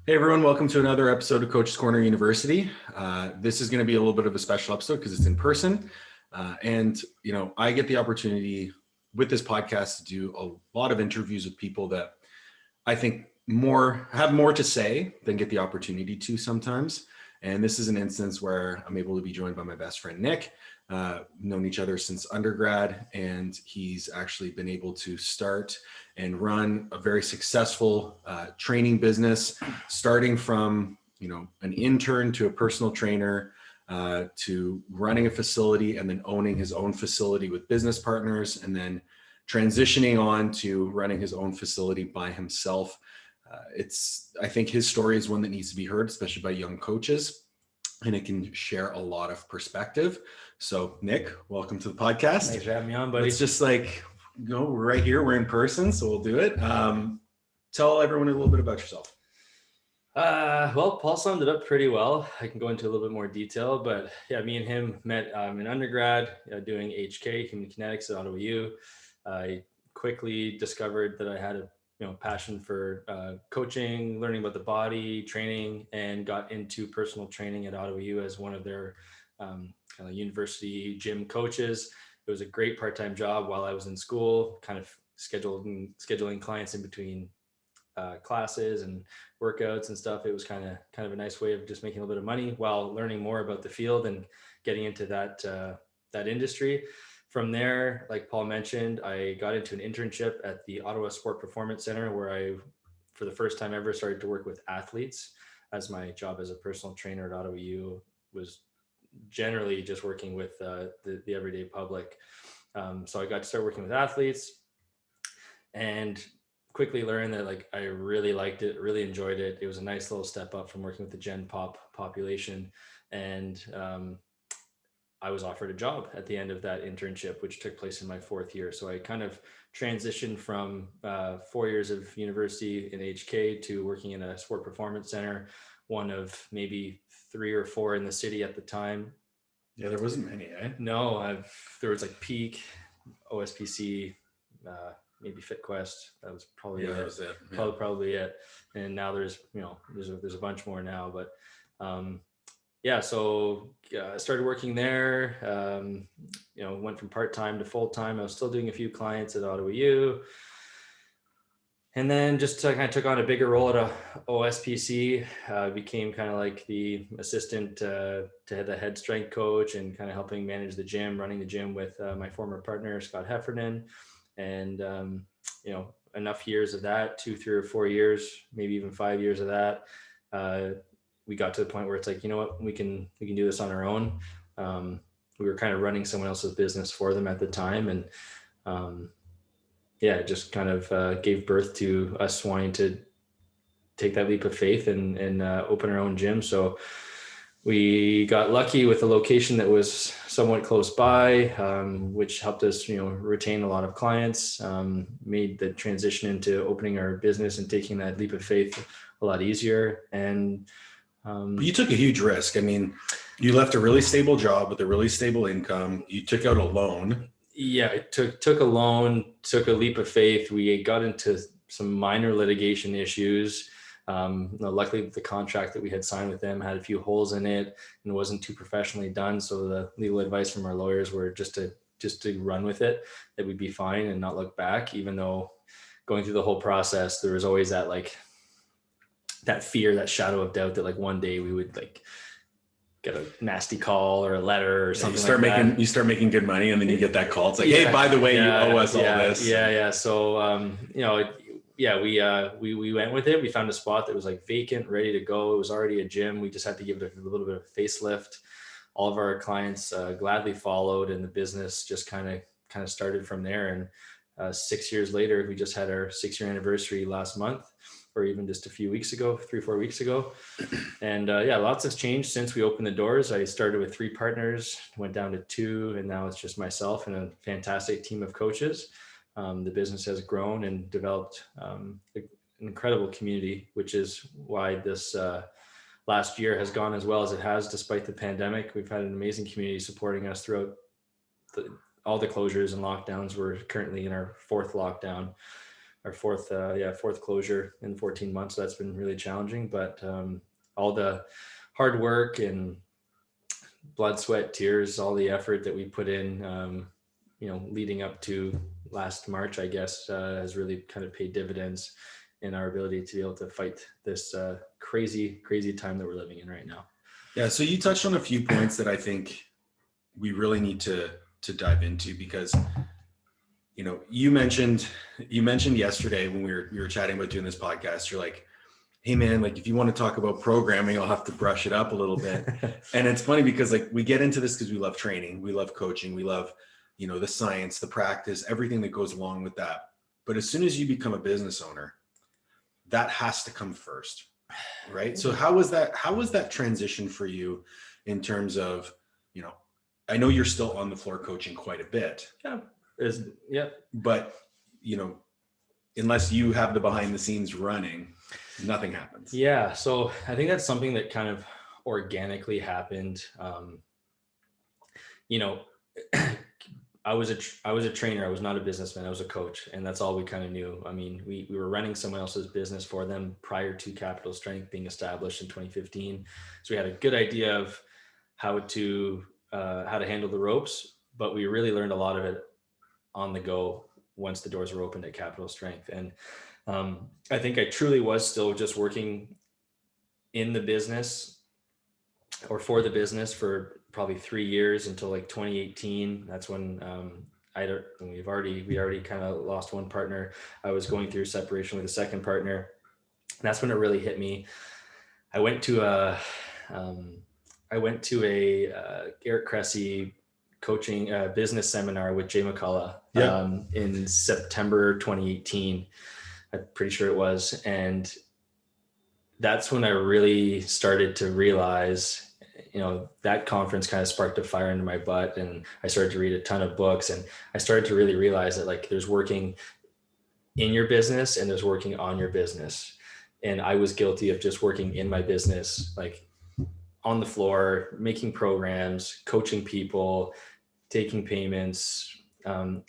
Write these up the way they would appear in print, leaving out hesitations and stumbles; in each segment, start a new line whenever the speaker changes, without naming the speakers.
Hey everyone, welcome to another episode of Coach's Corner University. This is going to be a little bit of a special episode because it's in person. I get the opportunity with this podcast to do a lot of interviews with people that I think have more to say than get the opportunity to sometimes. And this is an instance where I'm able to be joined by my best friend, Nick. Known each other since undergrad, and he's actually been able to start and run a very successful training business, starting from an intern to a personal trainer, to running a facility and then owning his own facility with business partners, and then transitioning on to running his own facility by himself. I think his story is one that needs to be heard, especially by young coaches, and it can share a lot of perspective. So Nick, welcome to the podcast.
Thanks for having me on, buddy.
It's just we're right here, we're in person, so we'll do it. Tell everyone a little bit about yourself.
Well, Paul summed it up pretty well. I can go into a little bit more detail, but yeah, me and him met in undergrad doing HK, Human Kinetics at Ottawa U. I quickly discovered that I had a passion for coaching, learning about the body, training, and got into personal training at Ottawa U as one of their university gym coaches. It was a great part-time job while I was in school, kind of scheduling clients in between classes and workouts and stuff. It was kind of a nice way of just making a little bit of money while learning more about the field and getting into that industry. From there, like Paul mentioned, I got into an internship at the Ottawa Sport Performance Center, where I, for the first time ever, started to work with athletes, as my job as a personal trainer at Ottawa U was generally just working with the everyday public. So I got to start working with athletes and quickly learned that I really liked it, really enjoyed it. It was a nice little step up from working with the Gen Pop population. And I was offered a job at the end of that internship, which took place in my fourth year. So I kind of transitioned from 4 years of university in HK to working in a sport performance center, one of maybe 3 or 4 in the city at the time.
Yeah, there wasn't many, eh?
No, there was Peak, OSPC, maybe FitQuest. That was probably it.
That was it.
Yeah. Probably it. And now there's a bunch more now, but so I started working there, went from part-time to full-time. I was still doing a few clients at Ottawa U. And then just kind of took on a bigger role at a OSPC, became kind of like the assistant to the head strength coach and kind of helping manage the gym, running the gym with my former partner, Scott Heffernan. And, enough years of that, 2, 3, or 4 years, maybe even 5 years of that. We got to the point where it's we can do this on our own. We were kind of running someone else's business for them at the time. And it just kind of gave birth to us wanting to take that leap of faith and open our own gym. So we got lucky with a location that was somewhat close by, which helped us, retain a lot of clients, made the transition into opening our business and taking that leap of faith a lot easier. And
but you took a huge risk. I mean, you left a really stable job with a really stable income. You took out a loan.
Yeah, it took a loan, took a leap of faith. We got into some minor litigation issues. Luckily, the contract that we had signed with them had a few holes in it and wasn't too professionally done. So the legal advice from our lawyers were just to run with it, that we'd be fine and not look back. Even though going through the whole process, there was always that that fear, that shadow of doubt that one day we would get a nasty call or a letter or something.
You start making good money, and then you get that call. It's hey, by the way, you owe us all this.
Yeah. So we went with it. We found a spot that was vacant, ready to go. It was already a gym. We just had to give it a little bit of a facelift. All of our clients gladly followed, and the business just kind of started from there. And 6 years later, we just had our 6-year anniversary last month, or even just a few weeks ago, 3-4 weeks ago. And lots has changed since we opened the doors. I started with 3 partners, went down to 2, and now it's just myself and a fantastic team of coaches. The business has grown and developed an incredible community, which is why this last year has gone as well as it has, despite the pandemic. We've had an amazing community supporting us throughout all the closures and lockdowns. We're currently in our 4th lockdown. our fourth closure in 14 months. So that's been really challenging, but all the hard work and blood, sweat, tears, all the effort that we put in, leading up to last March, I guess, has really kind of paid dividends in our ability to be able to fight this crazy time that we're living in right now.
Yeah. So you touched on a few points that I think we really need to dive into, because, you mentioned yesterday when we were chatting about doing this podcast, you're like, hey man, like if you want to talk about programming, I'll have to brush it up a little bit. And it's funny because like we get into this because we love training, we love coaching, we love, the science, the practice, everything that goes along with that. But as soon as you become a business owner, that has to come first, right? So how was that transition for you in terms of, I know you're still on the floor coaching quite a bit.
Yeah.
But, unless you have the behind the scenes running, nothing happens.
Yeah. So I think that's something that kind of organically happened. I was a trainer. I was not a businessman. I was a coach, and that's all we kind of knew. I mean, we were running someone else's business for them prior to Capital Strength being established in 2015. So we had a good idea of how to handle the ropes, but we really learned a lot of it on the go once the doors were opened at Capital Strength. And I think I truly was still just working in the business or for the business for probably 3 years until like 2018. That's when we already kind of lost one partner. I was going through separation with a second partner. And that's when it really hit me. I went to a Eric Cressy coaching business seminar with Jay McCullough in September 2018. I'm pretty sure it was. And that's when I really started to realize, that conference kind of sparked a fire into my butt, and I started to read a ton of books, and I started to really realize that like there's working in your business and there's working on your business. And I was guilty of just working in my business, like on the floor, making programs, coaching people, taking payments. And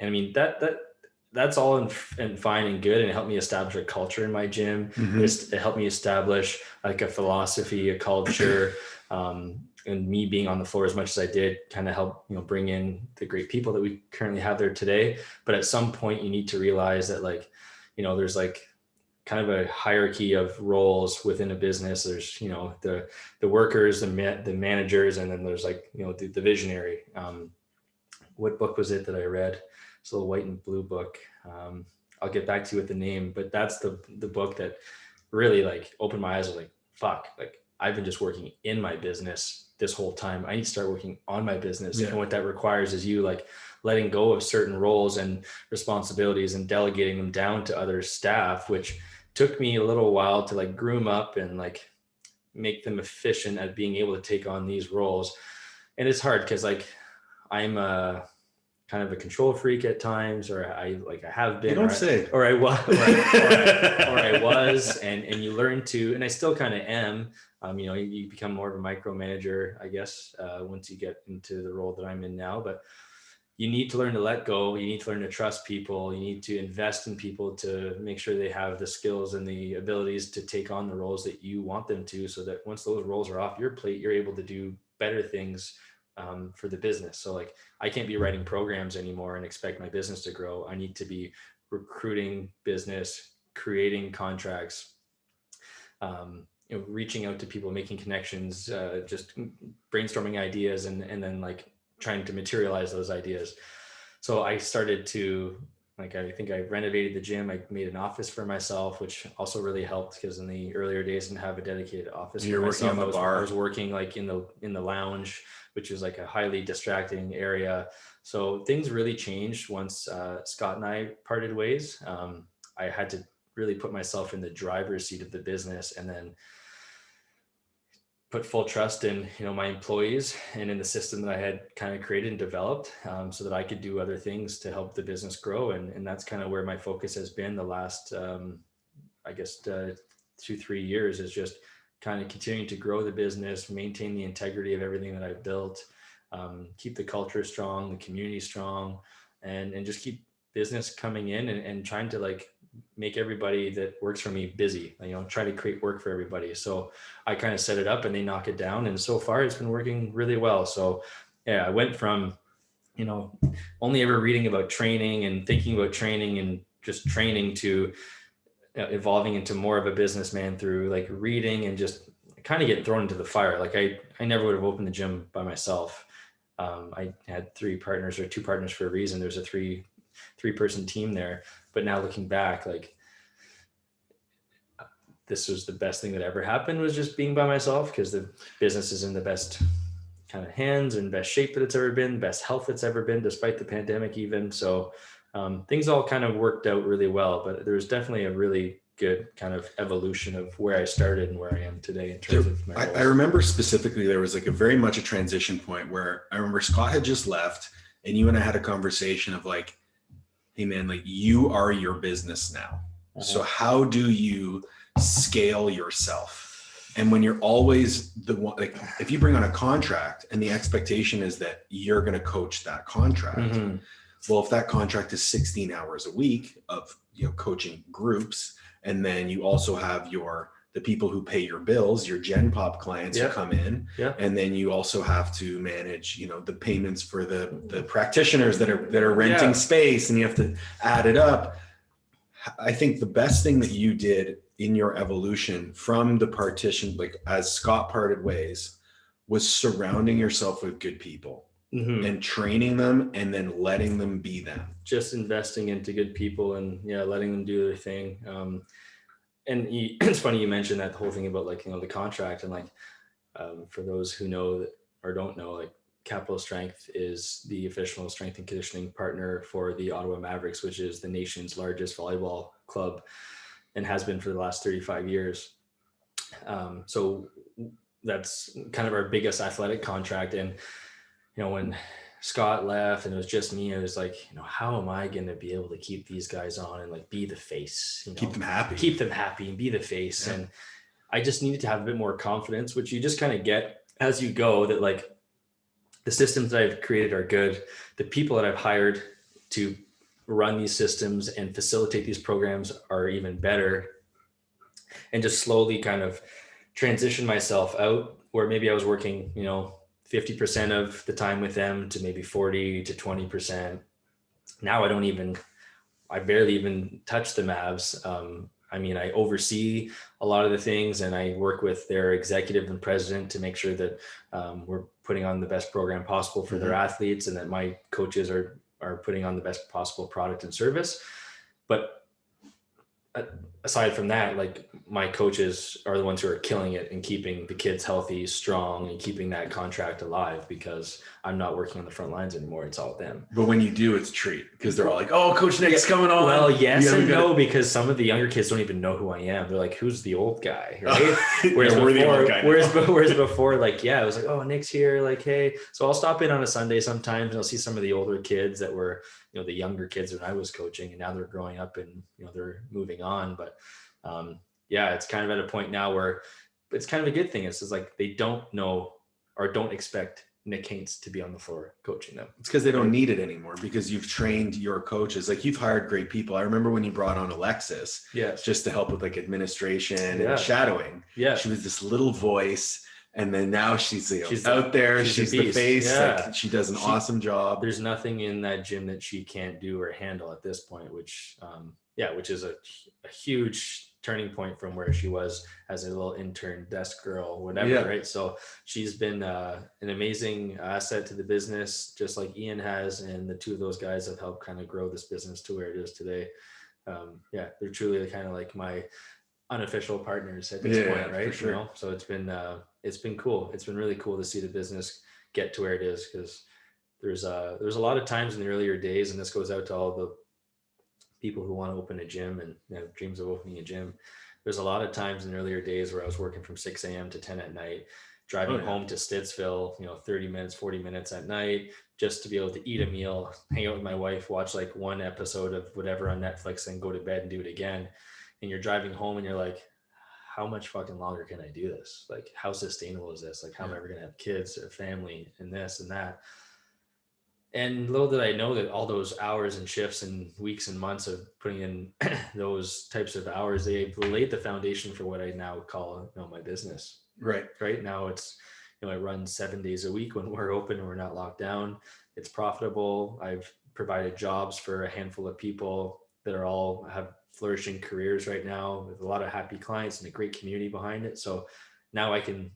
I mean, that's all and fine and good. And it helped me establish a culture in my gym. It helped me establish like a philosophy, a culture, and me being on the floor as much as I did kind of help, bring in the great people that we currently have there today. But at some point you need to realize that like, there's like kind of a hierarchy of roles within a business. There's, the workers, the managers, and then there's like, the visionary. What book was it that I read? It's a little white and blue book. I'll get back to you with the name, but that's the book that really like opened my eyes. I was like, fuck, like I've been just working in my business this whole time. I need to start working on my business. And what that requires is you like letting go of certain roles and responsibilities and delegating them down to other staff, which took me a little while to like groom up and like make them efficient at being able to take on these roles. And it's hard because like I'm kind of a control freak at times, or I have been, or I was, and you learn to, and I still kind of am, you become more of a micromanager, I guess, once you get into the role that I'm in now, but you need to learn to let go. You need to learn to trust people. You need to invest in people to make sure they have the skills and the abilities to take on the roles that you want them to, so that once those roles are off your plate, you're able to do better things for the business. So like, I can't be writing programs anymore and expect my business to grow. I need to be recruiting business, creating contracts, reaching out to people, making connections, just brainstorming ideas, and then like trying to materialize those ideas. So I started to like, I think I renovated the gym. I made an office for myself, which also really helped because in the earlier days I didn't have a dedicated office.
You're working on the bar.
I was working like in the lounge, which is like a highly distracting area. So things really changed once Scott and I parted ways. I had to really put myself in the driver's seat of the business, and then put full trust in, my employees and in the system that I had kind of created and developed, so that I could do other things to help the business grow. And that's kind of where my focus has been the last, 2-3 years, is just kind of continuing to grow the business, maintain the integrity of everything that I've built, keep the culture strong, the community strong, and just keep business coming in and trying to like make everybody that works for me busy, try to create work for everybody. So I kind of set it up and they knock it down. And so far it's been working really well. So yeah, I went from, only ever reading about training and thinking about training and just training to evolving into more of a businessman through like reading and just kind of getting thrown into the fire. Like I never would have opened the gym by myself. I had 2 partners for a reason. There's a three-person team there. But now looking back, like this was the best thing that ever happened, was just being by myself, because the business is in the best kind of hands and best shape that it's ever been, best health it's ever been, despite the pandemic even. So things all kind of worked out really well, but there's definitely a really good kind of evolution of where I started and where I am today in terms of my goals.
I remember specifically there was like a very much a transition point where I remember Scott had just left and you and I had a conversation of like, hey man, like you are your business now. So how do you scale yourself? And when you're always the one, like if you bring on a contract and the expectation is that you're going to coach that contract, well, if that contract is 16 hours a week of, coaching groups, and then you also have the people who pay your bills, your Gen Pop clients who come in, and then you also have to manage, the payments for the practitioners that are renting space, and you have to add it up. I think the best thing that you did in your evolution from the partition, like as Scott parted ways, was surrounding yourself with good people and training them and then letting them be them.
Just investing into good people and letting them do their thing. And it's funny you mentioned that whole thing about like, the contract, and like, for those who know that or don't know, like Capital Strength is the official strength and conditioning partner for the Ottawa Mavericks, which is the nation's largest volleyball club and has been for the last 35 years. So that's kind of our biggest athletic contract. And, when Scott left and it was just me, I was like, how am I going to be able to keep these guys on and like be the face,
keep them happy
and be the face. And I just needed to have a bit more confidence, which you just kind of get as you go, that like the systems that I've created are good. The people that I've hired to run these systems and facilitate these programs are even better. And just slowly kind of transition myself out where maybe I was working, 50% of the time with them to maybe 40 to 20%. Now I barely even touch the Mavs. I oversee a lot of the things, and I work with their executive and president to make sure that we're putting on the best program possible for their athletes, and that my coaches are putting on the best possible product and service. But aside from that, like my coaches are the ones who are killing it and keeping the kids healthy, strong, and keeping that contract alive, because I'm not working on the front lines anymore. It's all them.
But when you do, it's a treat, because they're all like, oh, Coach Nick's coming on.
Well, yes and no, because some of the younger kids don't even know who I am. They're like, who's the old guy? Right? Whereas before, like, I was like, oh, Nick's here. Like, hey, so I'll stop in on a Sunday sometimes and I'll see some of the older kids that were, the younger kids when I was coaching, and now they're growing up and, they're moving on. But it's kind of at a point now where it's kind of a good thing. It's just like, they don't know or don't expect Nick Haince to be on the floor coaching them.
It's because they don't need it anymore, because you've trained your coaches. Like, you've hired great people. I remember when you brought on Alexis, just to help with like administration and shadowing. Yeah. She was this little voice. And then now she's out there. She's the face. Yeah. Like, she does an awesome job.
There's nothing in that gym that she can't do or handle at this point, which is a huge turning point from where she was as a little intern, desk girl, whatever. Right. So she's been an amazing asset to the business, just like Ian has. And the two of those guys have helped kind of grow this business to where it is today. They're truly kind of like my unofficial partners at this point, right? Sure. So it's been cool. It's been really cool to see the business get to where it is, because there's a lot of times in the earlier days, and this goes out to all the people who want to open a gym and have dreams of opening a gym. There's a lot of times in the earlier days where I was working from 6 a.m. to 10 at night, driving home to Stittsville, 30 minutes, 40 minutes at night, just to be able to eat a meal, hang out with my wife, watch like one episode of whatever on Netflix, and go to bed and do it again. And you're driving home and you're like, how much fucking longer can I do this? Like, how sustainable is this? Like, how am I ever going to have kids, a family, and this and that? And little did I know that all those hours and shifts and weeks and months of putting in those types of hours, they laid the foundation for what I now call, my business.
Right.
Right now it's, I run 7 days a week when we're open and we're not locked down. It's profitable. I've provided jobs for a handful of people that are all have flourishing careers right now with a lot of happy clients and a great community behind it. So now I can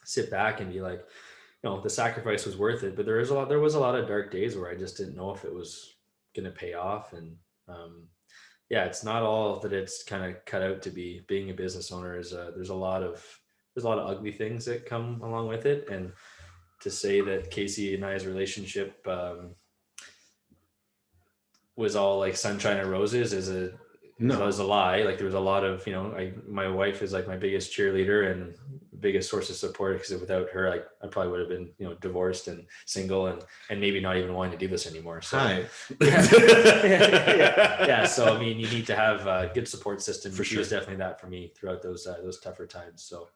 sit back and be like, the sacrifice was worth it, but there was a lot of dark days where I just didn't know if it was going to pay off. And it's not all that it's kind of cut out to be. Being a business owner is there's a lot of ugly things that come along with it. And to say that Casey and I's relationship was all like sunshine and roses is a lie. Like there was a lot of, my wife is like my biggest cheerleader and biggest source of support, because without her, I probably would have been, divorced and single and maybe not even wanting to do this anymore. So yeah. So, I mean, you need to have a good support system.
For
she
sure.
was definitely that for me throughout those tougher times. So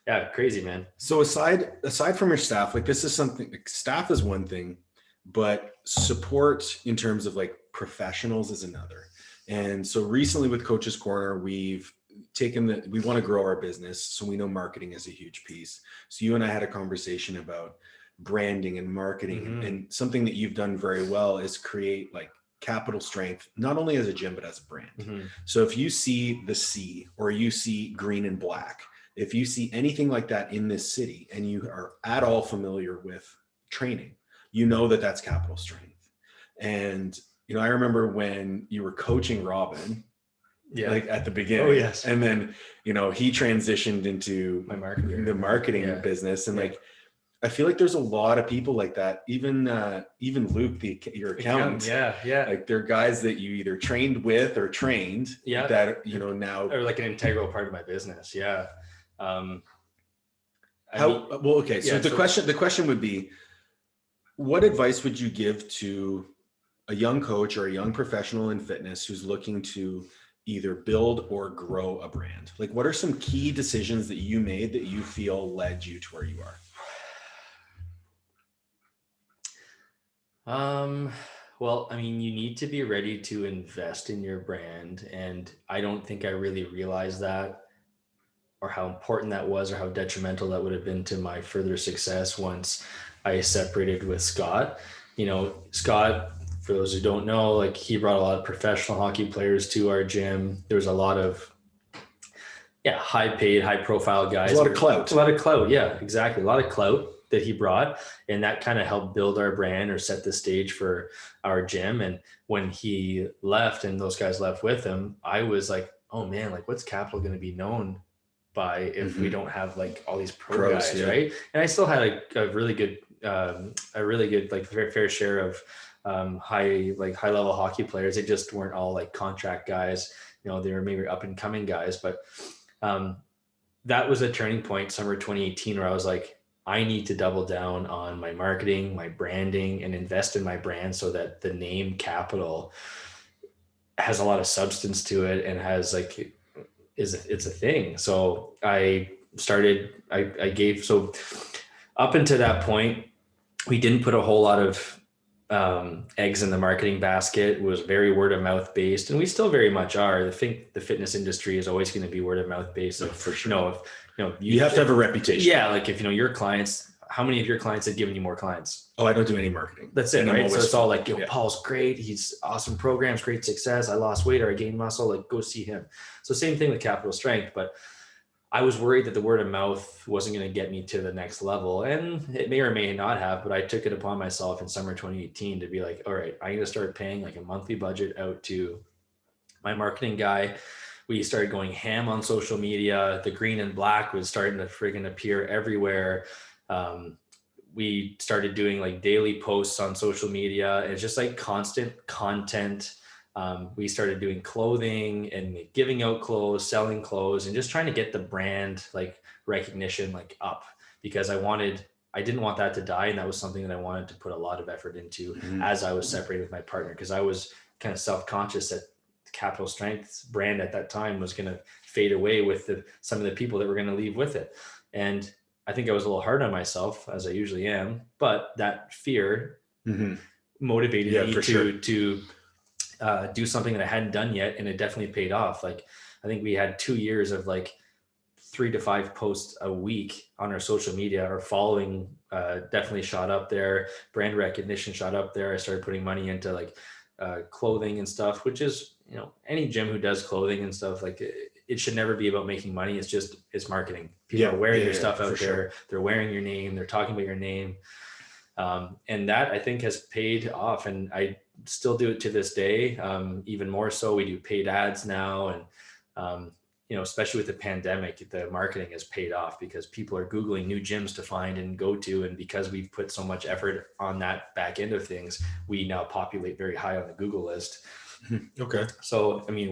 yeah, crazy, man.
So aside from your staff, like this is something, like staff is one thing, but support in terms of like professionals is another. And so recently with Coach's Corner, we've taken we want to grow our business. So we know marketing is a huge piece. So you and I had a conversation about branding and marketing,
Mm-hmm.
and something that you've done very well is create like capital strength, not only as a gym, but as a brand.
Mm-hmm.
So if you see the C, or you see green and black, if you see anything like that in this city and you are at all familiar with training, that that's capital strength. And, I remember when you were coaching Robin, like at the beginning.
Oh, yes.
And then, he transitioned into the marketing business. And like, I feel like there's a lot of people like that. Even Luke, your accountant.
Yeah.
Like they're guys that you either trained with or trained that, now
are like an integral part of my business. Yeah.
Okay. So the question would be, what advice would you give to a young coach or a young professional in fitness who's looking to either build or grow a brand? Like, what are some key decisions that you made that you feel led you to where you
are? Well, I mean, you need to be ready to invest in your brand. And I don't think I really realized that, or how important that was, or how detrimental that would have been to my further success once I separated with Scott. Scott, for those who don't know, like he brought a lot of professional hockey players to our gym. There was a lot of high paid, high profile guys.
There's a lot of clout.
Yeah, exactly. A lot of clout that he brought, and that kind of helped build our brand or set the stage for our gym. And when he left and those guys left with him, I was like, oh man, like what's Capital going to be known by if we don't have like all these pros guys, right? And I still had like a really good like fair share of high level hockey players. They just weren't all like contract guys. They were maybe up and coming guys, but that was a turning point, summer 2018, where I was like, I need to double down on my marketing, my branding, and invest in my brand so that the name Capital has a lot of substance to it and has like, it's a thing. So I gave, so up until that point, we didn't put a whole lot of eggs in the marketing basket. It was very word of mouth based, and we still very much are. I think the fitness industry is always going to be word of mouth based. Like,
for sure.
You
have to have a reputation.
Yeah. Like if, your clients, how many of your clients have given you more clients?
Oh, I don't do any marketing.
That's it. Right. So it's all like, Paul's great. He's awesome programs, great success. I lost weight or I gained muscle, like go see him. So same thing with Capital Strength, but I was worried that the word of mouth wasn't going to get me to the next level, and it may or may not have, but I took it upon myself in summer 2018 to be like, all right, I need to start paying like a monthly budget out to my marketing guy. We started going ham on social media. The green and black was starting to friggin' appear everywhere. We started doing like daily posts on social media. It's just like constant content. We started doing clothing and giving out clothes, selling clothes, and just trying to get the brand like recognition like up, because I didn't want that to die. And that was something that I wanted to put a lot of effort into as I was separated with my partner, because I was kind of self-conscious that Capital Strength's brand at that time was going to fade away with some of the people that were going to leave with it. And I think I was a little hard on myself, as I usually am, but that fear motivated me
for
to
sure.
do something that I hadn't done yet, and it definitely paid off. Like I think we had 2 years of like 3 to 5 posts a week on our social media. Our following definitely shot up there. Brand recognition shot up there. I started putting money into like clothing and stuff, which is, you know, any gym who does clothing and stuff, like it should never be about making money. It's marketing. People are wearing your stuff out there.
Sure.
They're wearing your name. They're talking about your name. And that I think has paid off, and I still do it to this day. Even more so, we do paid ads now, and you know, especially with the pandemic, the marketing has paid off because people are Googling new gyms to find and go to. And because we've put so much effort on that back end of things, we now populate very high on the Google list.
Okay.
So, I mean,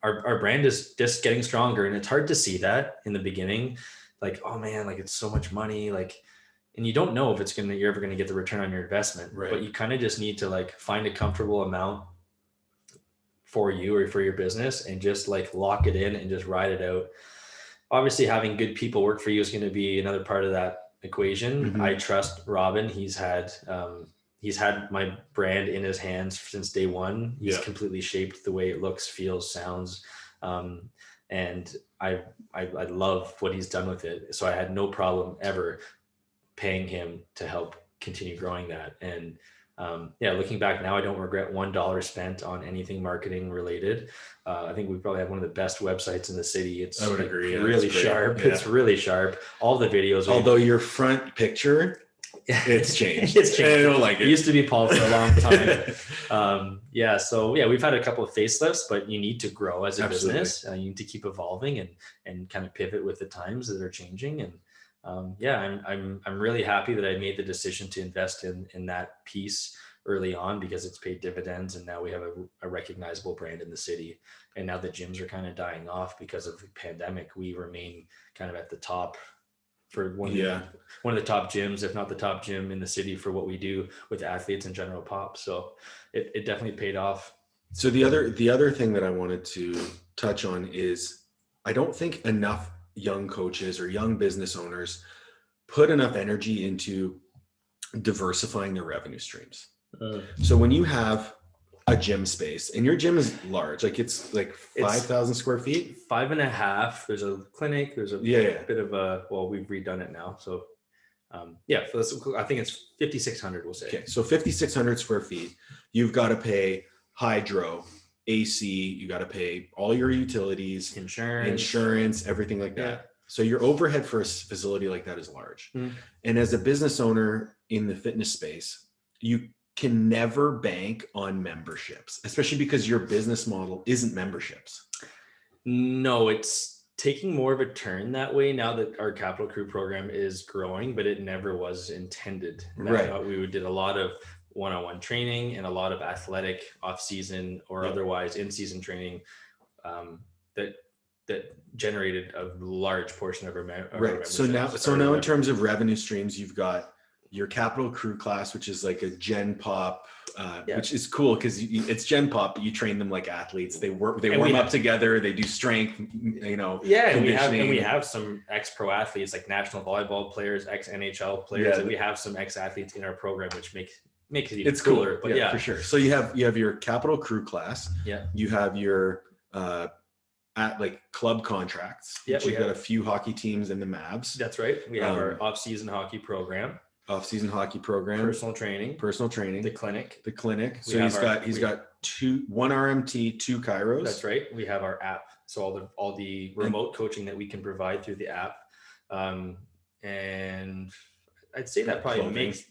our brand is just getting stronger, and it's hard to see that in the beginning. Like, oh man, like it's so much money. Like, and you don't know if you're ever going to get the return on your investment,
Right.
But you kind of just need to like find a comfortable amount for you or for your business and just like lock it in and just ride it out. Obviously, having good people work for you is going to be another part of that equation.
Mm-hmm.
I trust Robin. He's had my brand in his hands since day one. He's completely shaped the way it looks, feels, sounds. And I love what he's done with it. So I had no problem ever paying him to help continue growing that. And looking back now, I don't regret $1 spent on anything marketing related. I think we probably have one of the best websites in the city. It's
I would agree.
Really sharp. Yeah. It's really sharp. All the videos.
Although your front picture, it's changed.
It's changed.
I don't like it.
It used to be Paul for a long time. So we've had a couple of facelifts, but you need to grow as a business. You need to keep evolving and kind of pivot with the times that are changing. And I'm really happy that I made the decision to invest in that piece early on because it's paid dividends, and now we have a recognizable brand in the city. And now the gyms are kind of dying off because of the pandemic. We remain kind of at the top for one of the top gyms, if not the top gym in the city for what we do with athletes and general pop. So it definitely paid off.
So the other thing that I wanted to touch on is I don't think enough young coaches or young business owners put enough energy into diversifying their revenue streams. So when you have a gym space and your gym is large, like it's like 5,000 square feet,
5.5. There's a clinic. There's a bit of we've redone it now. So I think it's 5,600. We'll say.
Okay. So 5,600 square feet, you've got to pay hydro, AC, you got to pay all your utilities, insurance, everything like that. Yeah. So your overhead for a facility like that is large. And as a business owner in the fitness space, you can never bank on memberships, especially because your business model isn't memberships.
No, it's taking more of a turn that way now that our Capital Crew program is growing, but it never was intended.
Right.
We did a lot of one-on-one training and a lot of athletic off-season or otherwise in-season training that generated a large portion of our
right. So now in terms of revenue streams, you've got your Capital Crew class, which is like a Gen Pop, which is cool because it's Gen Pop, but you train them like athletes. They warm up together. They do strength,
and we have some ex-pro athletes, like national volleyball players, ex-NHL players, and we have some ex-athletes in our program, which makes it even cooler.
Cool. But for sure. So you have your Capital Crew class.
Yeah.
You have your at like club contracts.
Yeah.
You've got a few hockey teams in the Mavs.
That's right. We have our off-season hockey program. Personal training, the clinic.
So he's got one RMT, 2 Kairos.
That's right. We have our app. So all the remote coaching that we can provide through the app. And I'd say that probably makes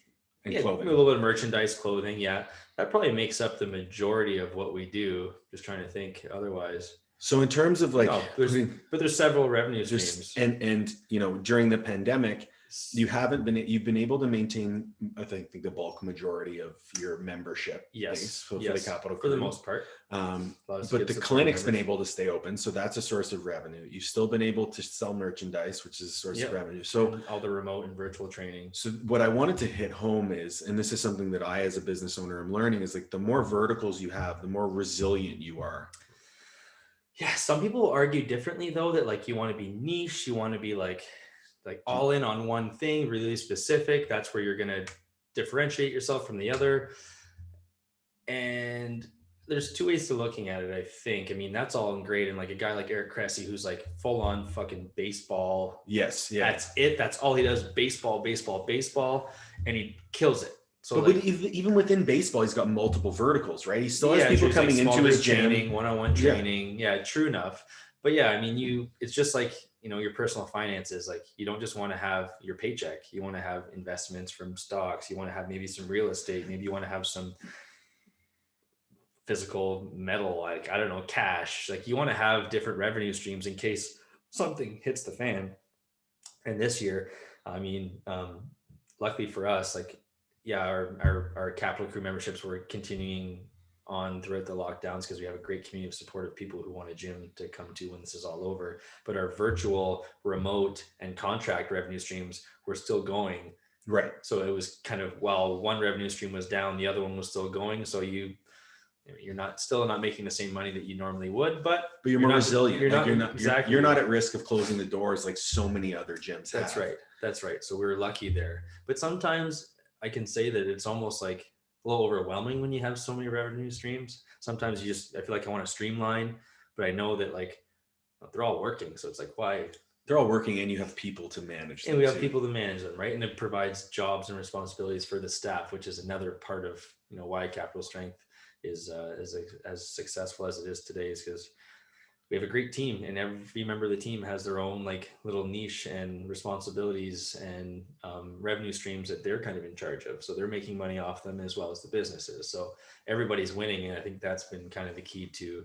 clothing. A little bit of merchandise, clothing. Yeah. That probably makes up the majority of what we do. Just trying to think otherwise.
So in terms of like,
there's several revenue streams,
and during the pandemic, you've been able to maintain, I think the bulk majority of your membership base for the Capital Crew,
for the most part.
But the clinic's been able to stay open, so that's a source of revenue. You've still been able to sell merchandise, which is a source of revenue. So
and all the remote and virtual training.
So what I wanted to hit home is, and this is something that I as a business owner am learning, is like the more verticals you have, the more resilient you are.
Yeah, some people argue differently though, that like you want to be niche, you want to be like all in on one thing, really specific. That's where you're going to differentiate yourself from the other. And there's two ways to looking at it, I think. I mean, that's all great. And like a guy like Eric Cressy, who's like full on fucking baseball.
Yes. Yeah.
That's it. That's all he does. Baseball, baseball, baseball. And he kills it. So
but
like,
even within baseball, he's got multiple verticals, right? He still has people
so
coming
like
into his gym.
training, one-on-one training. Yeah, true enough. But yeah, I mean, it's just like, your personal finances. Like, you don't just want to have your paycheck. You want to have investments from stocks. You want to have maybe some real estate. Maybe you want to have some physical metal, like, I don't know, cash. Like, you want to have different revenue streams in case something hits the fan. And this year, I mean, luckily for us, like, yeah, our Capital Crew memberships were continuing on throughout the lockdowns because we have a great community of supportive people who want a gym to come to when this is all over. But our virtual, remote, and contract revenue streams were still going.
Right.
So it was kind of, while one revenue stream was down, the other one was still going. So you're still not making the same money that you normally would, but
you're more resilient. You're not at risk of closing the doors like so many other gyms have.
That's right. So we were lucky there. But sometimes I can say that it's almost like a little overwhelming when you have so many revenue streams. Sometimes I feel like I want to streamline, but I know that like they're all working. So it's like, why?
They're all working and you have people to manage them.
And we have people to manage them, right? And it provides jobs and responsibilities for the staff, which is another part of, why Capital Strength is as successful as it is today, is because we have a great team, and every member of the team has their own like little niche and responsibilities and revenue streams that they're kind of in charge of. So they're making money off them as well as the businesses. So everybody's winning, and I think that's been kind of the key to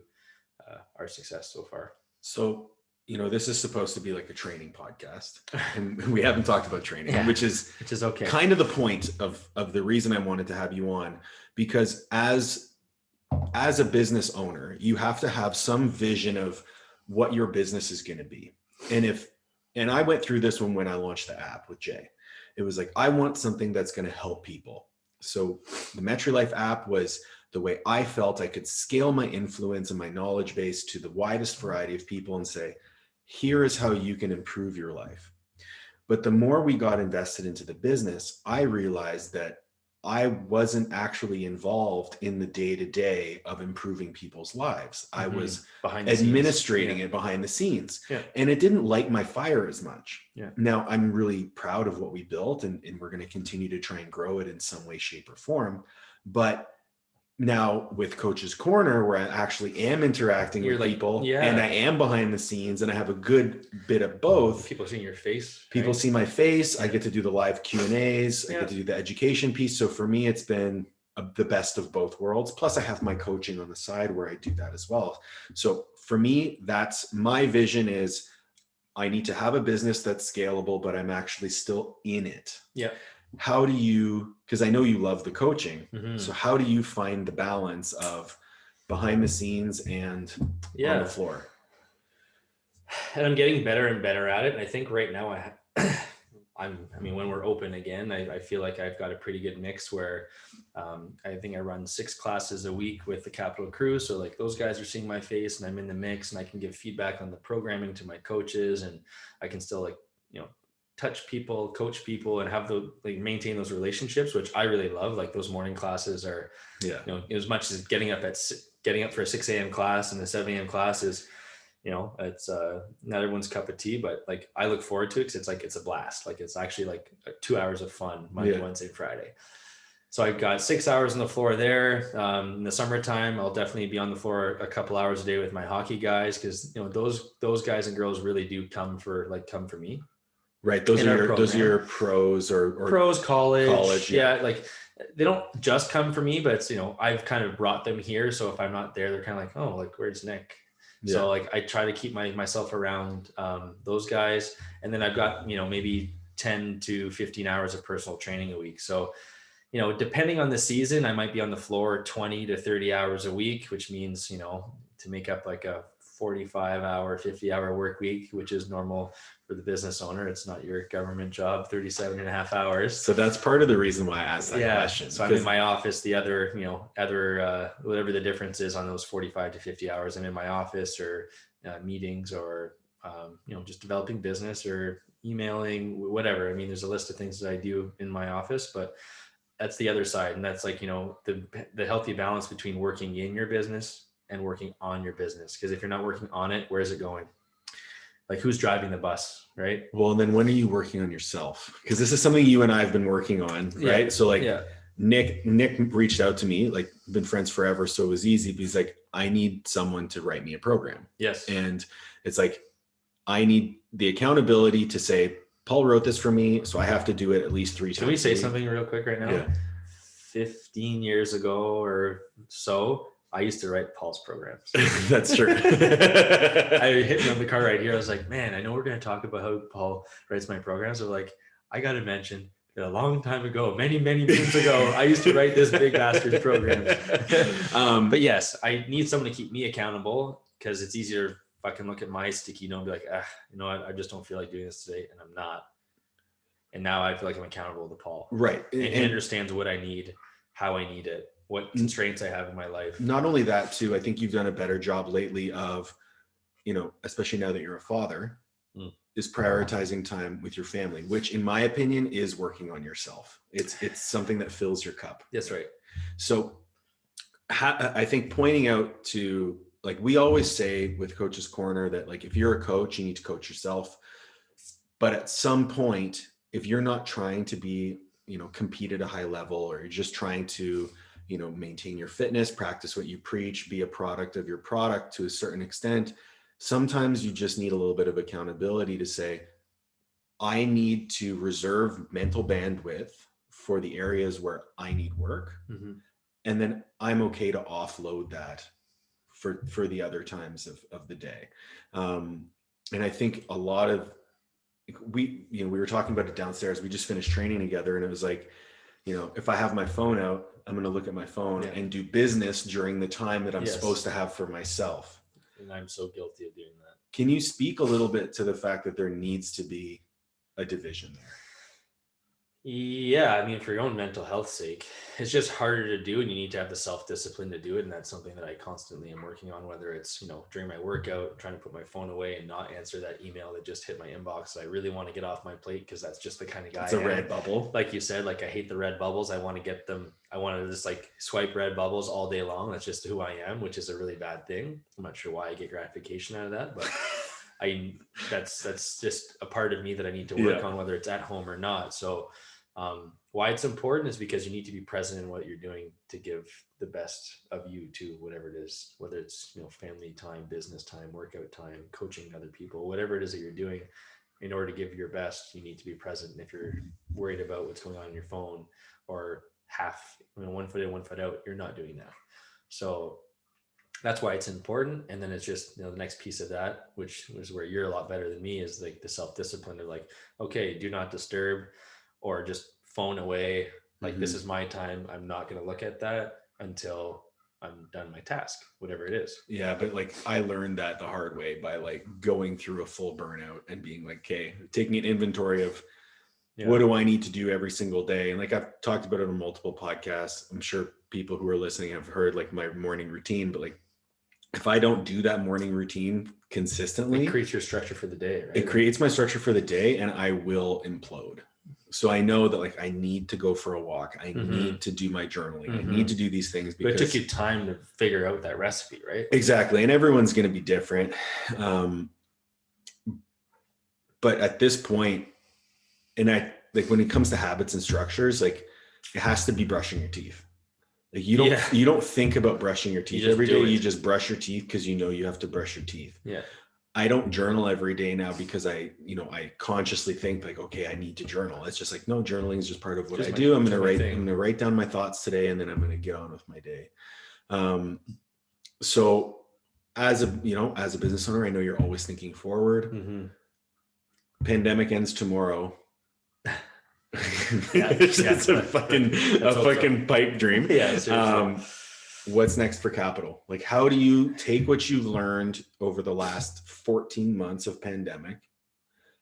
our success so far.
So, this is supposed to be like a training podcast, and we haven't talked about training, which is
okay.
Kind of the point of the reason I wanted to have you on, because as a business owner, you have to have some vision of what your business is going to be. And I went through this when I launched the app with Jay. It was like, I want something that's going to help people. So the MetriLife app was the way I felt I could scale my influence and my knowledge base to the widest variety of people and say, here is how you can improve your life. But the more we got invested into the business, I realized that I wasn't actually involved in the day-to-day of improving people's lives. I was administrating it behind the scenes.
Yeah.
And it didn't light my fire as much.
Yeah.
Now, I'm really proud of what we built, and we're going to continue to try and grow it in some way, shape, or form. But now with Coach's Corner, where I actually am interacting with people, and I am behind the scenes, and I have a good bit of both.
People seeing your face.
People see my face. I get to do the live Q&As. I get to do the education piece. So for me, it's been the best of both worlds. Plus I have my coaching on the side where I do that as well. So for me, that's my vision, is I need to have a business that's scalable, but I'm actually still in it.
Yeah.
How do you, because I know you love the coaching. So how do you find the balance of behind the scenes and on the floor?
And I'm getting better and better at it. And I think right now when we're open again, I feel like I've got a pretty good mix where I think I run 6 classes a week with the Capital Crew. So like those guys are seeing my face and I'm in the mix, and I can give feedback on the programming to my coaches, and I can still touch people, coach people, and have maintain those relationships, which I really love. Like those morning classes are, as much as getting up for a 6 a.m. class and the 7 a.m. class is, it's not everyone's cup of tea, but like I look forward to it because it's a blast. Like it's actually like 2 hours of fun Monday, Wednesday, Friday. So I've got 6 hours on the floor there. In the summertime, I'll definitely be on the floor a couple hours a day with my hockey guys, because those guys and girls really do come for me.
Right. Those are your pros or
pros, college.
Yeah.
Like they don't just come for me, but it's, I've kind of brought them here. So if I'm not there, they're kind of like, oh, like, where's Nick? Yeah. So like, I try to keep myself around those guys. And then I've got, maybe 10 to 15 hours of personal training a week. So, depending on the season, I might be on the floor 20 to 30 hours a week, which means, to make up like a 45-hour, 50-hour work week, which is normal for the business owner. It's not your government job, 37 and a half hours.
So that's part of the reason why I asked that question.
So I'm in my office, the other, whatever the difference is on those 45 to 50 hours, I'm in my office or meetings or, just developing business or emailing, whatever. I mean, there's a list of things that I do in my office, but that's the other side. And that's like, the healthy balance between working in your business and working on your business. Because if you're not working on it, where is it going? Like, who's driving the bus, right?
Well, and then when are you working on yourself? Because this is something you and I have been working on, right?
Yeah.
So like
Yeah.
Nick reached out to me, like been friends forever. So it was easy, but he's like, I need someone to write me a program.
Yes.
And it's like, I need the accountability to say, Paul wrote this for me, so I have to do it at least 3 times.
Can we say something real quick right now?
Yeah.
15 years ago or so, I used to write Paul's programs.
That's true.
I hit him on the car right here. I was like, man, I know we're going to talk about how Paul writes my programs. So like, I got to mention that a long time ago, many moons ago, I used to write this big bastard program. But yes, I need someone to keep me accountable, because it's easier to fucking look at my sticky note and be like, you know what? I just don't feel like doing this today. And I'm not. And now I feel like I'm accountable to Paul.
Right.
And he understands what I need, how I need it, what constraints I have in my life.
Not only that too, I think you've done a better job lately of, especially now that you're a father, is prioritizing time with your family, which in my opinion is working on yourself. It's something that fills your cup.
That's right.
So I think pointing out to, like, we always say with Coach's Corner that, like, if you're a coach, you need to coach yourself. But at some point, if you're not trying to be, compete at a high level, or you're just trying to, maintain your fitness, practice what you preach, be a product of your product to a certain extent, sometimes you just need a little bit of accountability to say, I need to reserve mental bandwidth for the areas where I need work. Mm-hmm. And then I'm okay to offload that for the other times of the day. And I think a lot of, we were talking about it downstairs. We just finished training together, and it was like, if I have my phone out, I'm going to look at my phone and do business during the time that I'm supposed to have for myself.
And I'm so guilty of doing that.
Can you speak a little bit to the fact that there needs to be a division there?
Yeah, I mean, for your own mental health sake, it's just harder to do, and you need to have the self-discipline to do it. And that's something that I constantly am working on, whether it's, during my workout, trying to put my phone away and not answer that email that just hit my inbox. I really want to get off my plate, because that's just the kind of guy
It's a red bubble.
Like you said, like, I hate the red bubbles. I want to get them. I want to just like swipe red bubbles all day long. That's just who I am, which is a really bad thing. I'm not sure why I get gratification out of that, but that's just a part of me that I need to work on, whether it's at home or not. So why it's important is because you need to be present in what you're doing to give the best of you to whatever it is, whether it's, family time, business time, workout time, coaching other people, whatever it is that you're doing. In order to give your best, you need to be present. And if you're worried about what's going on your phone, or half, 1 foot in, 1 foot out, you're not doing that. So that's why it's important. And then it's just, the next piece of that, which is where you're a lot better than me, is like the self-discipline of like, okay, do not disturb, or just phone away. Like, this is my time. I'm not going to look at that until I'm done my task, whatever it is.
Yeah. But like, I learned that the hard way by like going through a full burnout and being like, okay, taking an inventory of what do I need to do every single day? And like, I've talked about it on multiple podcasts. I'm sure people who are listening have heard like my morning routine, but like, if I don't do that morning routine consistently,
it creates your structure for the day, right?
It creates my structure for the day, and I will implode. So I know that like I need to go for a walk. I need to do my journaling. I need to do these things because
but it took you time to figure out that recipe, right?
Exactly. And everyone's going to be different. But at this point, and I like when it comes to habits and structures, like it has to be brushing your teeth. Like you don't think about brushing your teeth every day. You just brush your teeth because you have to brush your teeth.
Yeah.
I don't journal every day now because I consciously think like, okay, I need to journal. It's just like, no, journaling is just part of what I do. I'm going to write down my thoughts today, and then I'm going to get on with my day. So as a business owner, I know you're always thinking forward. Pandemic ends tomorrow. It's a fucking pipe dream.
Yeah. Seriously.
What's next for Capital? Like, how do you take what you've learned over the last 14 months of pandemic?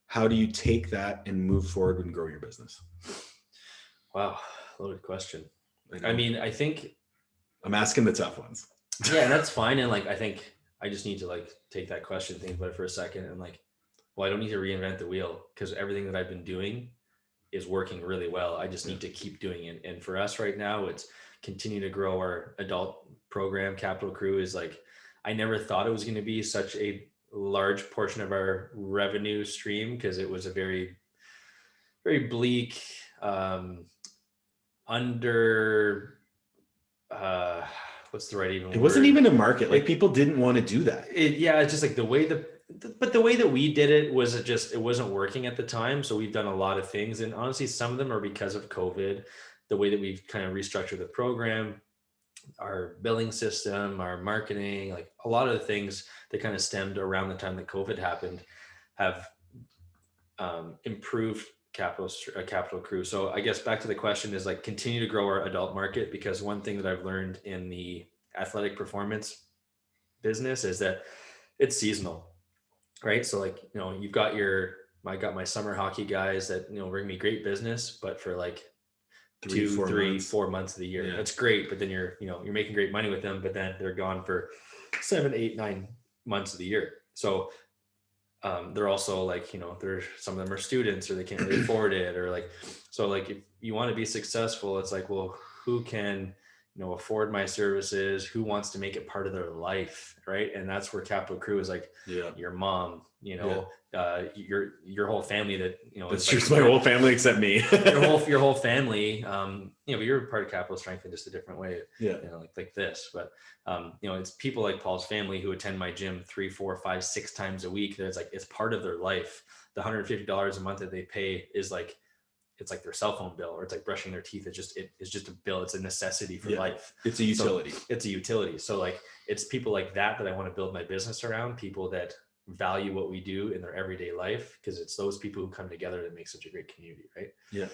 How do you take that and move forward and grow your business?
Wow. Loaded question. I mean, I think
I'm asking the tough ones.
Yeah, that's fine. And like, I think I just need to like take that question, think about it for a second, and like, well, I don't need to reinvent the wheel, because everything that I've been doing is working really well. I just need to keep doing it. And for us right now, it's continue to grow our adult program. Capital Crew is like, I never thought it was going to be such a large portion of our revenue stream, because it was a very, very bleak, under, what's the right even
It wasn't
word?
even a market. Like people didn't want to do that.
It's just like the way but the way that we did it was it wasn't working at the time. So we've done a lot of things, and honestly, some of them are because of COVID. The way that we've kind of restructured the program, our billing system, our marketing, like a lot of the things that kind of stemmed around the time that COVID happened have improved Capital Crew. So I guess back to the question is like continue to grow our adult market, because one thing that I've learned in the athletic performance business is that it's seasonal, right? So like, I got my summer hockey guys that, bring me great business, but for like 4 months of the year, that's great. But then you're making great money with them, but then they're gone for 7, 8, 9 months of the year. So they're also like, there's some of them are students, or they can't really afford it, or like, so like if you want to be successful, it's like, well, who can, afford my services, who wants to make it part of their life, right? And that's where Capital Crew is like, your mom, your whole family that,
that's just my whole family except me.
your whole family, but you're part of Capital Strength in just a different way, like this. But it's people like Paul's family who attend my gym 3, 4, 5, 6 times a week. That it's like, it's part of their life. The $150 a month that they pay is like, it's like their cell phone bill, or it's like brushing their teeth. It's just a bill. It's a necessity for life.
It's a utility.
So it's a utility. So like, it's people like that I want to build my business around, people that value what we do in their everyday life, because it's those people who come together that make such a great community, right?
Yeah.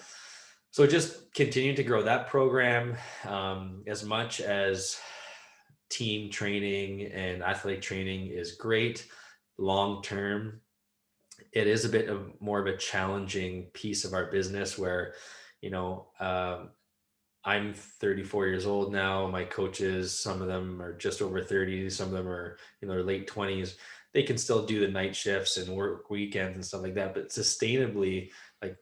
So just continue to grow that program, as much as team training and athletic training is great long term. It is a bit of more of a challenging piece of our business where, I'm 34 years old now. My coaches, some of them are just over 30. Some of them are, their late 20s. They can still do the night shifts and work weekends and stuff like that. But sustainably, like,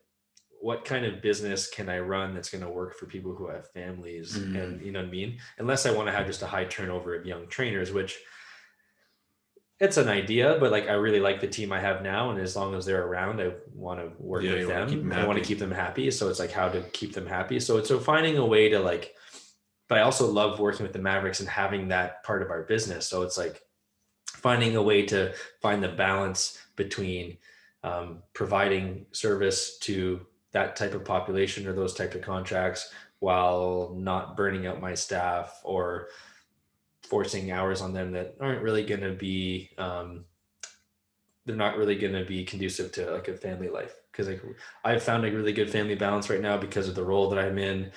what kind of business can I run that's going to work for people who have families? And you know what I mean? Unless I want to have just a high turnover of young trainers, which it's an idea, but like, I really like the team I have now. And as long as they're around, I want to work with them. I want to keep them happy. So it's like how to keep them happy. So finding a way to like, but I also love working with the Mavericks and having that part of our business. So it's like finding a way to find the balance between providing service to that type of population or those types of contracts while not burning out my staff or forcing hours on them that aren't really going to be, they're not really going to be conducive to like a family life. Cause like I've found a really good family balance right now because of the role that I'm in,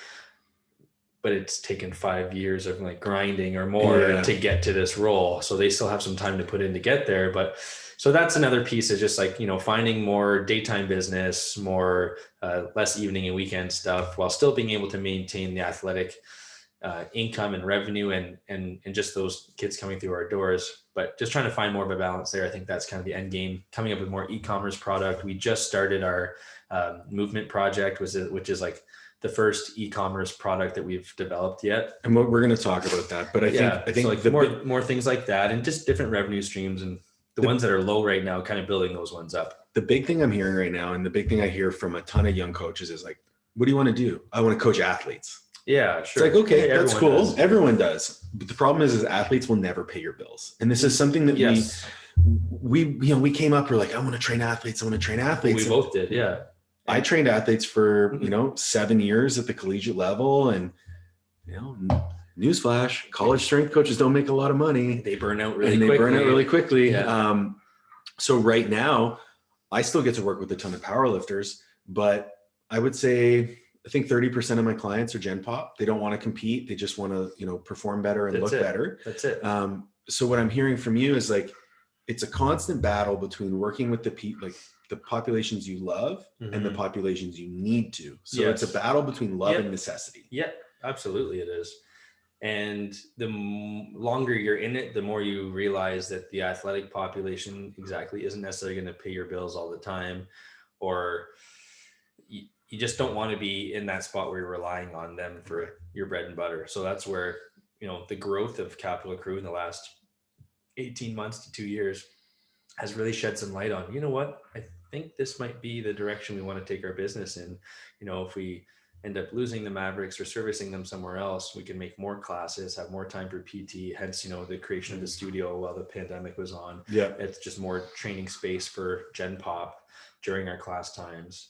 but it's taken 5 years of like grinding or more to get to this role. So they still have some time to put in to get there. But so that's another piece of just like, finding more daytime business, more less evening and weekend stuff, while still being able to maintain the athletic income and revenue and just those kids coming through our doors, but just trying to find more of a balance there. I think that's kind of the end game, coming up with more e-commerce product. We just started our movement project, which is like the first e-commerce product that we've developed yet.
And we're going to talk about that, but I think
so like more things like that, and just different revenue streams, and the ones that are low right now, kind of building those ones up.
The big thing I'm hearing right now, and the big thing I hear from a ton of young coaches is like, what do you want to do? I want to coach athletes.
Yeah, sure.
It's like, okay, that's cool. Everyone does. But the problem is athletes will never pay your bills. And this is something that we came up, we're like, I want to train athletes. We
both did. Yeah.
I trained athletes for, 7 years at the collegiate level, and, newsflash, college strength coaches don't make a lot of money.
They burn out really
quickly.
Yeah.
So right now I still get to work with a ton of power lifters, but I would say, I think 30% of my clients are Gen Pop. They don't want to compete. They just want to, perform better and look better.
That's it.
So what I'm hearing from you is like, it's a constant battle between working with the populations you love and the populations you need to. So it's a battle between love and necessity.
Yeah, absolutely. It is. And the longer you're in it, the more you realize that the athletic population isn't necessarily going to pay your bills all the time, or you just don't want to be in that spot where you're relying on them for your bread and butter. So that's where, the growth of Capital Crew in the last 18 months to 2 years has really shed some light on, what, I think this might be the direction we want to take our business in. If we end up losing the Mavericks or servicing them somewhere else, we can make more classes, have more time for PT, hence, the creation of the studio while the pandemic was on.
Yeah.
It's just more training space for Gen Pop during our class times.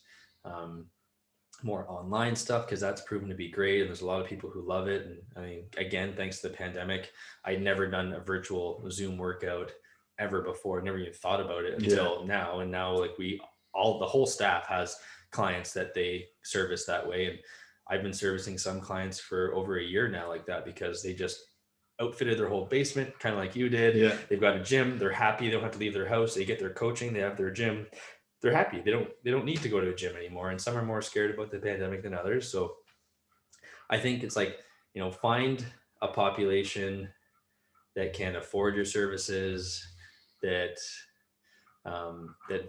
More online stuff, because that's proven to be great, and there's a lot of people who love it. And I mean, again, thanks to the pandemic, I'd never done a virtual Zoom workout ever before. Never even thought about it until now. And now, like, the whole staff has clients that they service that way. And I've been servicing some clients for over a year now like that, because they just outfitted their whole basement, kind of like you did.
Yeah.
They've got a gym. They're happy. They don't have to leave their house. They get their coaching. They have their gym. They're happy. They don't need to go to a gym anymore. And some are more scared about the pandemic than others. So I think it's like, find a population that can afford your services, that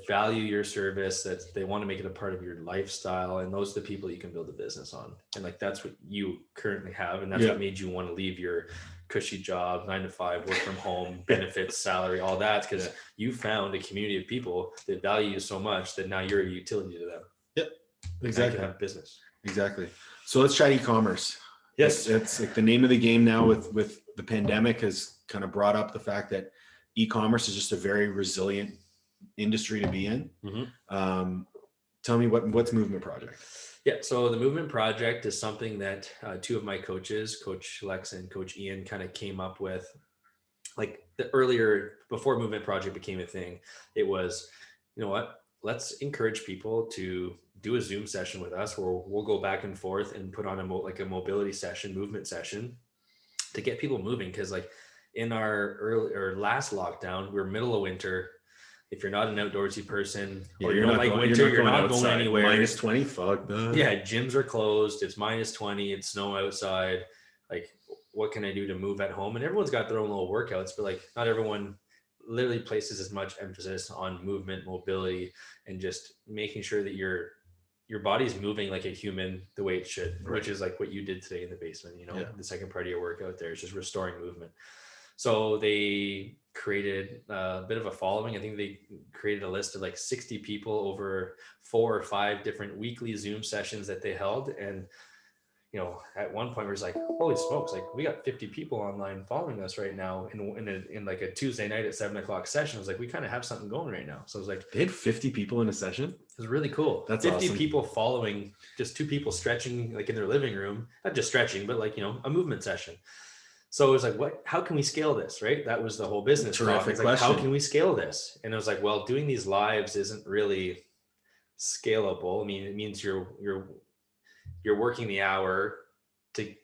value your service, that they want to make it a part of your lifestyle. And those are the people you can build a business on. And like, that's what you currently have. And that's what made you want to leave your cushy job, 9 to 5, work from home, benefits, salary, all that, because you found a community of people that value you so much that now you're a utility to them.
Yep. Exactly.
You can have business.
Exactly. So let's chat e-commerce.
Yes.
It's like the name of the game now with the pandemic has kind of brought up the fact that e-commerce is just a very resilient industry to be in.
Mm-hmm.
Tell me what's Movement Project?
Yeah, so the Movement Project is something that two of my coaches, Coach Lex and Coach Ian, kind of came up with. Like before Movement Project became a thing, it was, let's encourage people to do a Zoom session with us where we'll go back and forth and put on a mobility session, movement session, to get people moving. Because like in our last lockdown, we were middle of winter. If you're not an outdoorsy person, or you don't like winter, you're not going anywhere.
Minus 20, fuck that.
Yeah, gyms are closed. It's minus 20. It's snow outside. Like, what can I do to move at home? And everyone's got their own little workouts, but like, not everyone literally places as much emphasis on movement, mobility, and just making sure that your body's moving like a human the way it should, which is like what you did today in the basement. The second part of your workout there is just restoring movement. So they created a bit of a following. I think they created a list of like 60 people over 4 or 5 different weekly Zoom sessions that they held. And, at one point we was like, holy smokes, like we got 50 people online following us right now in like a Tuesday night at 7:00 session. I was like, we kind of have something going right now. So I was like,
they had 50 people in a session.
It was really cool.
That's
50
awesome.
people following just 2 people stretching like in their living room, not just stretching, but like, a movement session. So it was like, how can we scale this? Right. That was the whole business.
Terrific question.
Like, how can we scale this? And it was like, well, doing these lives isn't really scalable. I mean, it means you're working the hour to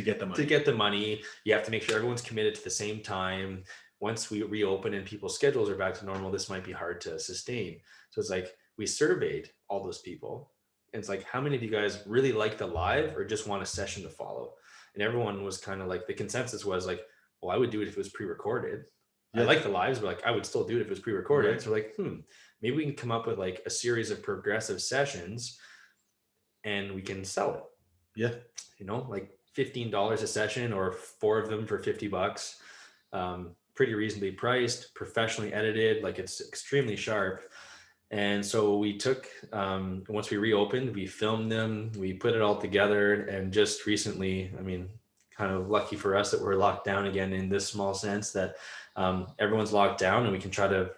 get the money. You have to make sure everyone's committed to the same time. Once we reopen and people's schedules are back to normal, this might be hard to sustain. So it's like, we surveyed all those people. And it's like, how many of you guys really like the live or just want a session to follow? And everyone was kind of like, the consensus was like, well, I would do it if it was pre-recorded. I like the lives, but like, I would still do it if it was pre-recorded. Right. So like, maybe we can come up with like a series of progressive sessions and we can sell it.
Yeah.
Like $15 a session or 4 of them for $50, pretty reasonably priced, professionally edited. Like, it's extremely sharp. And so we took, once we reopened, we filmed them, we put it all together. And just recently, I mean, kind of lucky for us that we're locked down again in this small sense that everyone's locked down, and we can try to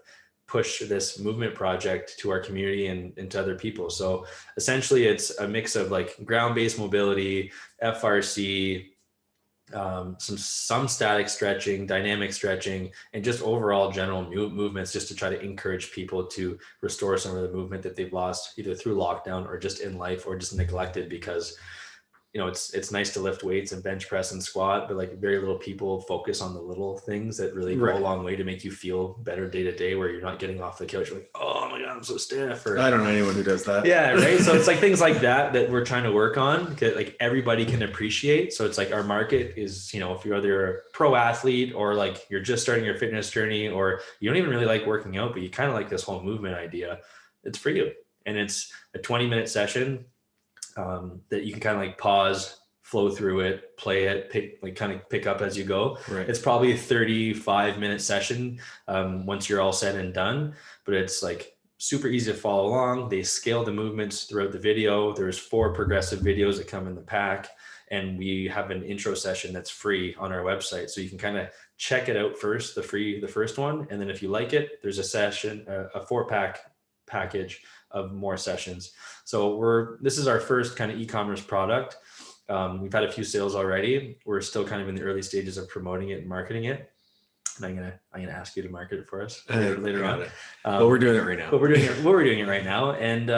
push this Movement Project to our community and to other people. So essentially it's a mix of like ground-based mobility, FRC, some static stretching, dynamic stretching, and just overall general movements, just to try to encourage people to restore some of the movement that they've lost either through lockdown or just in life or just neglected. Because it's nice to lift weights and bench press and squat, but like very little people focus on the little things that really go a long way to make you feel better day to day, where you're not getting off the couch like, oh my God, I'm so stiff. Or,
I don't know anyone who does that.
Yeah. Right. So it's like things like that we're trying to work on, like everybody can appreciate. So it's like our market is, if you're either a pro athlete or like you're just starting your fitness journey, or you don't even really like working out, but you kind of like this whole movement idea, it's for you. And it's a 20-minute session. that you can kind of like pause, flow through it, play it, pick up as you go.
Right.
It's probably a 35-minute session once you're all said and done, but it's like super easy to follow along. They scale the movements throughout the video. There's 4 progressive videos that come in the pack, and we have an intro session that's free on our website. So you can kind of check it out first, the first one. And then if you like it, there's a session, a 4-pack package of more sessions. So this is our first kind of e-commerce product. We've had a few sales already. We're still kind of in the early stages of promoting it and marketing it. And I'm gonna ask you to market it for us later on.
But we're doing it right now.
We're doing it right now, and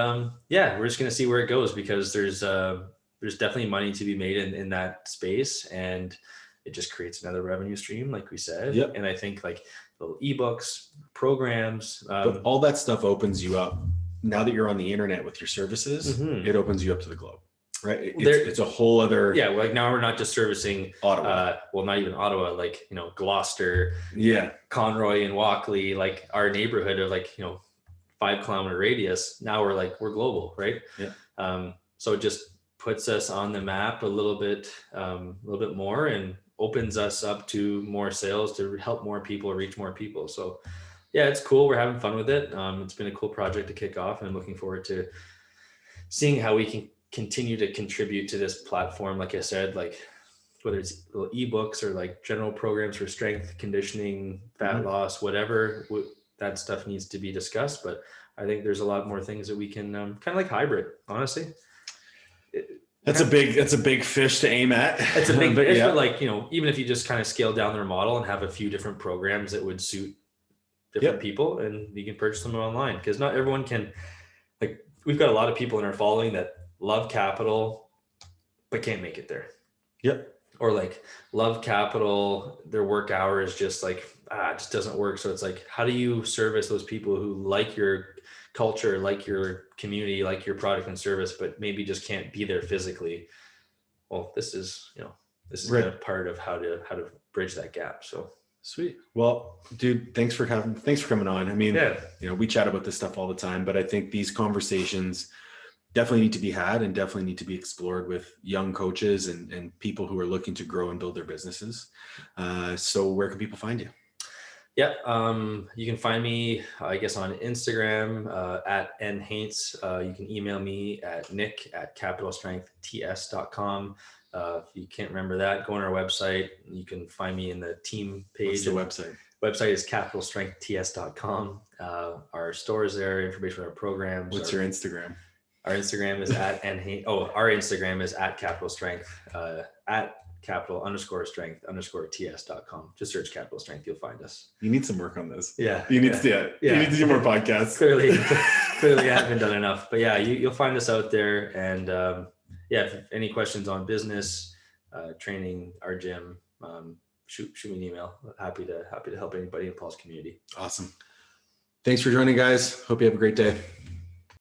we're just gonna see where it goes, because there's definitely money to be made in that space, and it just creates another revenue stream, like we said.
Yep.
And I think like little ebooks, programs,
but all that stuff opens you up. Now that you're on the internet with your services, it opens you up to the globe. Right. It's a whole other.
Yeah. Like now we're not just servicing
Ottawa.
Not even Ottawa, like, Gloucester, Conroy and Walkley, like our neighborhood of 5-kilometer radius. Now we're global. Right.
Yeah.
So it just puts us on the map a little bit more, and opens us up to more sales, to help more people, reach more people. So yeah, it's cool. We're having fun with it. It's been a cool project to kick off, and I'm looking forward to seeing how we can continue to contribute to this platform. Like I said, like whether it's little ebooks or like general programs for strength, conditioning, fat loss, whatever, that stuff needs to be discussed. But I think there's a lot more things that we can kind of like hybrid, honestly.
That's a big fish to aim at.
It's a big fish, but like, even if you just kind of scale down their model and have a few different programs that would suit different people, and you can purchase them online, because not everyone can, like, we've got a lot of people in our following that love capital, but can't make it there.
Yep.
Or like love capital, their work hours just like, it just doesn't work. So it's like, how do you service those people who like your culture, like your community, like your product and service, but maybe just can't be there physically? Well, this is kind of part of how to bridge that gap. So
sweet. Well, dude, thanks for coming on. I mean, we chat about this stuff all the time, but I think these conversations definitely need to be had, and definitely need to be explored with young coaches and people who are looking to grow and build their businesses. So where can people find you?
Yeah. You can find me, I guess, on Instagram, at Nick Haince. You can email me at nick@capitalstrengthts.com. If you can't remember that, go on our website. You can find me in the team page.
What's the website?
Website is capitalstrengthts.com. Our store is there, information on our programs.
What's your Instagram?
Our Instagram is at our Instagram is at capital strength, at capital_strength_ts.com. Just search Capital Strength, you'll find us.
You need some work on this.
Yeah.
You need to do more podcasts.
Clearly I haven't done enough, but yeah, you'll find us out there. And if any questions on business, training, our gym, shoot me an email. Happy to help anybody in Paul's community.
Awesome. Thanks for joining, guys. Hope you have a great day.